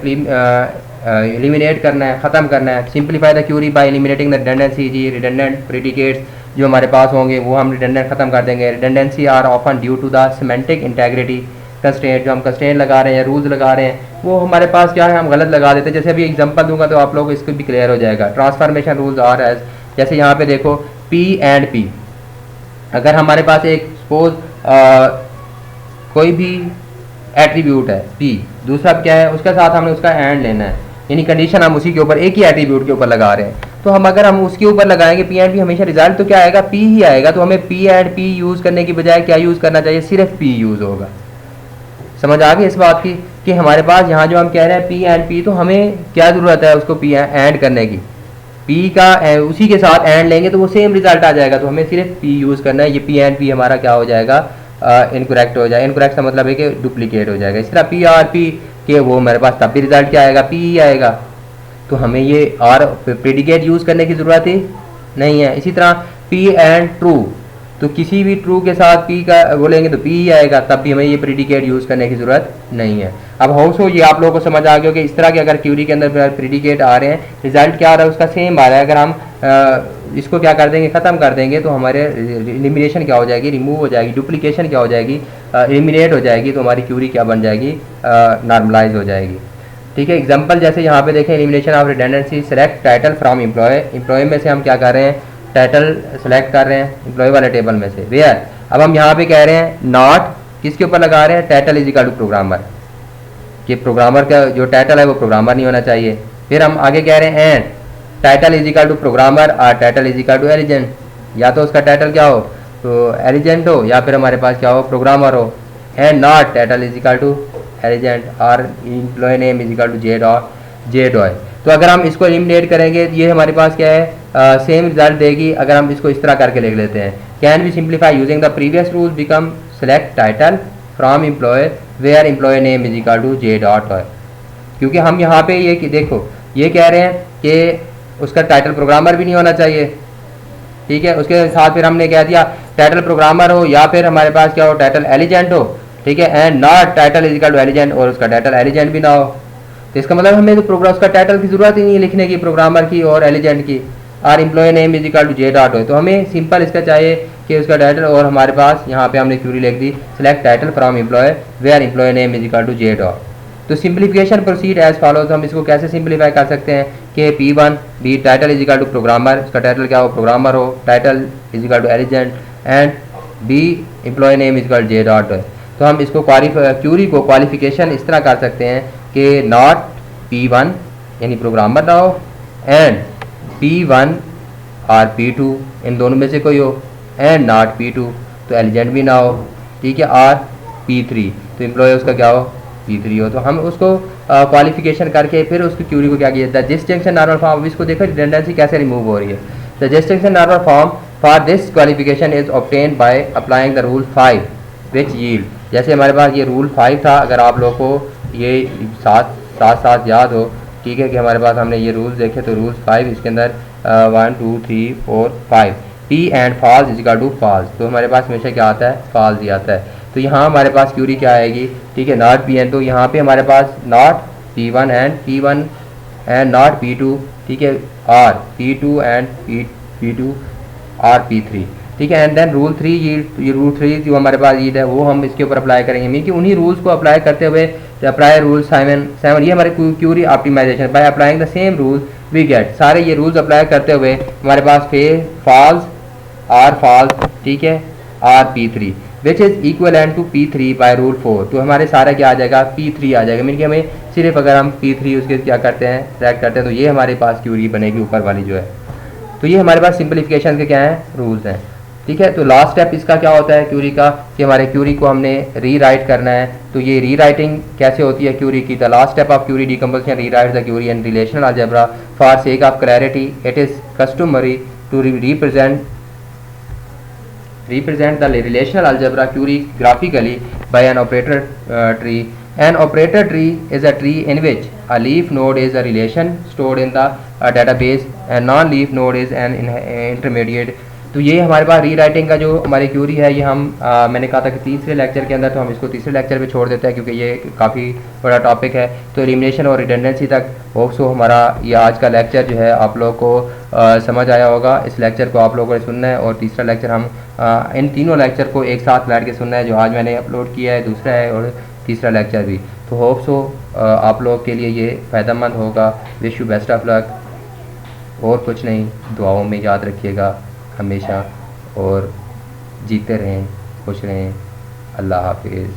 एलिमिनेट करना है, ख़त्म करना है। Simplify the query by eliminating the redundancy, जी रिडंडेंट प्रेडिकेट्स जो हमारे पास होंगे वो हम रिडंडेंट ख़त्म कर देंगे। Redundancy are often due to the semantic integrity constraint, जो हम कंस्ट्रेंट लगा रहे हैं, रूल्स लगा रहे हैं, वो हमारे पास क्या है, हम गलत लगा देते हैं। जैसे अभी एग्जांपल दूंगा तो आप लोग इसको भी क्लियर हो जाएगा। ट्रांसफॉर्मेशन रूल्स आर एज, जैसे यहाँ पे देखो पी एंड पी, अगर हमारे पास एक सपोज कोई भी एट्रीब्यूट है पी, दूसरा क्या है उसके साथ हमने उसका एंड लेना है, यानी कंडीशन हम उसी के ऊपर एक ही एट्रीब्यूट के ऊपर लगा रहे हैं, तो हम अगर हम उसके ऊपर लगाएंगे पी एंड पी, हमेशा रिजल्ट तो क्या आएगा, पी ही आएगा। तो हमें पी एंड पी यूज़ करने की बजाय क्या यूज़ करना चाहिए, सिर्फ पी यूज़ होगा। समझ आ गई इस बात की कि हमारे पास यहाँ जो हम कह रहे हैं पी एंड पी, तो हमें क्या ज़रूरत है उसको पी एंड करने की, पी का उसी के साथ एंड लेंगे तो वो सेम रिजल्ट आ जाएगा। तो हमें सिर्फ पी यूज़ करना है, ये पी एंड पी हमारा क्या हो जाएगा, इनकरेक्ट हो जाए, इनकरेक्ट का मतलब है कि डुप्लीकेट हो जाएगा। इस तरह पी आर पी के वो मेरे पास तब भी रिजल्ट क्या आएगा, पी ही आएगा। तो हमें ये और प्रेडिकेट यूज़ करने की ज़रूरत ही नहीं है। इसी तरह पी एंड ट्रू, तो किसी भी ट्रू के साथ पी का बोलेंगे तो पी ही आएगा, तब भी हमें ये प्रेडिकेट यूज़ करने की ज़रूरत नहीं है। अब हाउस हो ये आप लोगों को समझ आ गया कि इस तरह के अगर क्यूरी के अंदर प्रेडिकेट आ रहे हैं, रिजल्ट क्या आ रहा है उसका सेम आ रहा है। अगर हम इसको क्या कर देंगे, ख़त्म कर देंगे, तो हमारे एलिमिनेशन क्या हो जाएगी, रिमूव हो जाएगी, डुप्लीकेशन क्या हो जाएगी, एलिमिनेट हो जाएगी, तो हमारी क्यूरी क्या बन जाएगी, नॉर्मलाइज हो जाएगी। ठीक है, एग्जांपल जैसे यहाँ पे देखें, elimination of redundancy, select title from employee. Employee में से हम क्या कर रहे हैं, टाइटल सेलेक्ट कर रहे हैं एम्प्लॉय वाले टेबल में से। वेयर अब हम यहाँ पे कह रहे हैं नॉट किसके ऊपर लगा रहे हैं, title is equal to programmer, कि प्रोग्रामर का जो टाइटल है वो प्रोग्रामर नहीं होना चाहिए। फिर हम आगे कह रहे हैं and title is equal to programmer or title is equal to elegant, या तो उसका टाइटल क्या हो तो एलिजेंट हो, या फिर हमारे पास क्या हो, प्रोग्रामर हो। And not title is equal to elegant or employ name is equal to J Doe. तो अगर हम इसको एलिमिनेट करेंगे ये हमारे पास क्या है, सेम रिजल्ट देगी। अगर हम इसको इस तरह करके लिख लेते हैं, can we simplify using the previous rule, become select title from employ where employ name is equal to J dot oy. क्योंकि हम यहाँ पे ये देखो ये कह रहे हैं कि उसका टाइटल प्रोग्रामर भी नहीं होना चाहिए। ठीक है, उसके साथ फिर हमने कह दिया टाइटल प्रोग्रामर हो या फिर हमारे पास क्या हो, टाइटल एलिजेंट हो। ठीक है, and not title is equal to elegant, और उसका टाइटल एलिजेंट भी ना हो। तो इसका मतलब हमें तो प्रोग्राम उसका टाइटल की जरूरत ही नहीं है लिखने की, प्रोग्रामर की और एलिजेंट की। और employ name is equal to J dot हो, तो हमें सिंपल इसका चाहिए कि उसका टाइटल, और हमारे पास यहाँ पे हमने क्यूरी लिख दी select title from employ where employ name is equal to J dot. तो सिंप्लीफिकेशन प्रोसीड एज फॉलोज। हम इसको कैसे सिंप्लीफाई कर सकते हैं कि P1 be title is equal to programmer, उसका टाइटल क्या हो, प्रोग्रामर हो, title is equal to elegant, and be employ name is equal J dot. तो हम इसको क्यूरी को क्वालिफिकेशन इस तरह कर सकते हैं कि नॉट P1 यानी प्रोग्रामर ना हो, एंड P1 और P2 इन दोनों में से कोई हो, एंड नॉट P2 तो एलिजेंट भी ना हो। ठीक है, और P3 तो एम्प्लॉय उसका क्या हो, P3 हो। तो हम उसको क्वालिफिकेशन करके फिर उसकी क्यूरी को क्या किया जाता है, डिस्टिंक्शन नॉर्मल फॉर्म। इसको देखो रिडंडेंसी कैसे रिमूव हो रही है। The distinction normal form for this qualification is obtained by applying the rule 5 which yield. जैसे हमारे पास ये रूल 5 था, अगर आप लोग को ये साथ याद हो, ठीक है, कि हमारे पास हमने ये रूल्स देखे, तो रूल्स 5 इसके अंदर 1 2 3 4 5 T and false is equal to false. तो हमारे पास हमेशा क्या आता है, फॉल्स ही आता है। तो यहाँ हमारे पास क्यूरी क्या आएगी, ठीक है, नॉट P n, तो यहाँ पे हमारे पास not P1 and not P2, ठीक है, और P2 एंड P2 और P3, ठीक है। एंड देन रूल 3 ये रूल 3 जो हमारे पास यील्ड है वो हम इसके ऊपर अप्लाई करेंगे। मीन कि उन्हीं रूल्स को अप्लाई करते हुए अप्लाई रूल 7 ये हमारे query optimization by applying the same rule we get. सारे ये रूल्स अप्लाई करते हुए हमारे पास फॉल्स आर फॉल्स, ठीक है, are P3 which is equivalent to P3 by rule 4। तो हमारे सारा क्या आ जाएगा, P3 आ जाएगा। मीन कि हमें सिर्फ अगर हम P3 उसके क्या करते हैं, ट्रैक करते हैं, तो ये हमारे पास क्यूरी बनेगी ऊपर वाली जो है। तो ये हमारे पास सिंप्लीफिकेशन के क्या हैं, रूल्स हैं। ठीक है, तो लास्ट स्टेप इसका क्या होता है क्यूरी का, कि हमारे क्यूरी को हमने रीराइट करना है। तो ये रीराइटिंग कैसे होती है क्यूरी की, the last step of query decomposition rewrite the query in relational algebra for sake of clarity it is customary to represent the relational algebra query graphically by an operator tree. An operator tree is a tree in which a leaf node is a relation stored in the database and non-leaf node is an intermediate. तो ये हमारे पास rewriting का जो हमारी Curie है, ये हम मैंने कहा था कि तीसरे लेक्चर के अंदर, तो हम इसको तीसरे लेक्चर पे छोड़ देते हैं क्योंकि ये काफ़ी बड़ा टॉपिक है। तो एलिमिनेशन और रिडंडेंसी तक होप सो हमारा ये आज का लेक्चर जो है आप लोग को समझ आया होगा। इस लेक्चर को आप लोगों ने सुनना है, और तीसरा लेक्चर हम इन तीनों लेक्चर को एक साथ बैठ के सुनना है, जो आज मैंने अपलोड किया है, दूसरा है और तीसरा लेक्चर भी। तो होप सो आप लोग के लिए ये फ़ायदेमंद होगा। Wish you best of luck, और कुछ नहीं, दुआओं में याद रखिएगा हमेशा, और जीते रहें, खुश रहें। अल्लाह हाफिज़।